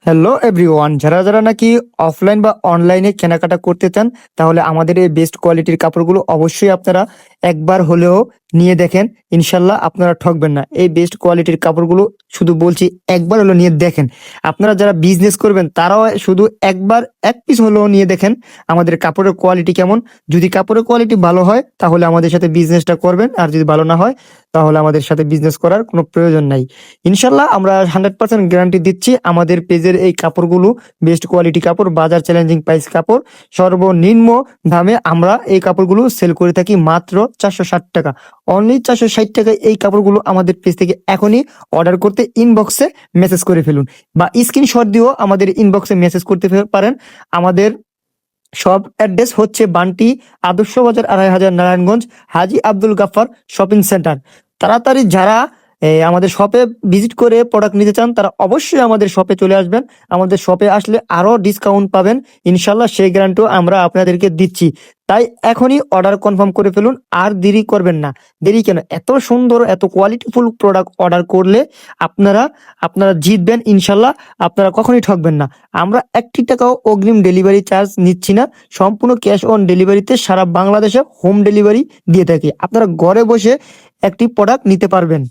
Hello everyone, যারা যারা নাকি অফলাইন বা অনলাইনে কেনাকাটা করতে চান তাহলে আমাদের এই বেস্ট কোয়ালিটির কাপড়গুলো অবশ্যই আপনারা একবার হলেও নিয়ে দেখেন। ইনশাল্লাহ আপনারা ঠকবেন না। এই বেস্ট কোয়ালিটির কাপড়গুলো শুধু বলছি একবার হলো নিয়ে দেখেন। আপনারা যারা বিজনেস করবেন তারাও শুধু একবার এক পিস হলেও নিয়ে দেখেন আমাদের কাপড়ের কোয়ালিটি কেমন। যদি কাপড়ের কোয়ালিটি ভালো হয় তাহলে আমাদের সাথে বিজনেসটা করবেন, আর যদি ভালো না হয় তাহলে আমাদের সাথে বিজনেস করার কোনো প্রয়োজন নাই। ইনশাল্লাহ আমরা 100% গ্যারান্টি দিচ্ছি আমাদের পেজের এই কাপড়গুলো বেস্ট কোয়ালিটি কাপড়, বাজার চ্যালেঞ্জিং প্রাইস কাপড়, সর্বনিম্ন দামে আমরা এই কাপড়গুলো সেল করে থাকি মাত্র 460 টাকা। অনলি 460 টাকায় এই কাপড়গুলো আমাদের পেজ থেকে এখনই অর্ডার করতে ইনবক্সে মেসেজ করে ফেলুন, বা স্ক্রিনশট দিয়েও আমাদের ইনবক্সে মেসেজ করতে পারেন। আমাদের সব অ্যাড্রেস হচ্ছে বান্টি আদর্শ বাজার 2500 নারায়ণগঞ্জ, হাজী আব্দুল গাফফার শপিং সেন্টার। তাড়াতাড়ি যারা আমাদের শপে ভিজিট করে প্রোডাক্ট নিতে চান তারা অবশ্যই আমাদের শপে চলে আসবেন। আমাদের শপে আসলে আরো ডিসকাউন্ট পাবেন ইনশাল্লাহ, সেই গ্যারান্টিও আমরা আপনাদেরকে দিচ্ছি। তাই এখনই অর্ডার কনফার্ম করে ফেলুন, আর দেরি করবেন না। দেরি কেন, এত সুন্দর এত কোয়ালিটিফুল প্রোডাক্ট অর্ডার করলে আপনারা আপনারা জিতবেন ইনশাল্লাহ। আপনারা কখনোই ঠকবেন না। আমরা 1 টাকাও অগ্রিম ডেলিভারি চার্জ নিচ্ছি না, সম্পূর্ণ ক্যাশ অন ডেলিভারিতে সারা বাংলাদেশে হোম ডেলিভারি দিয়ে থাকি। আপনারা ঘরে বসে একটি প্রোডাক্ট নিতে পারবেন।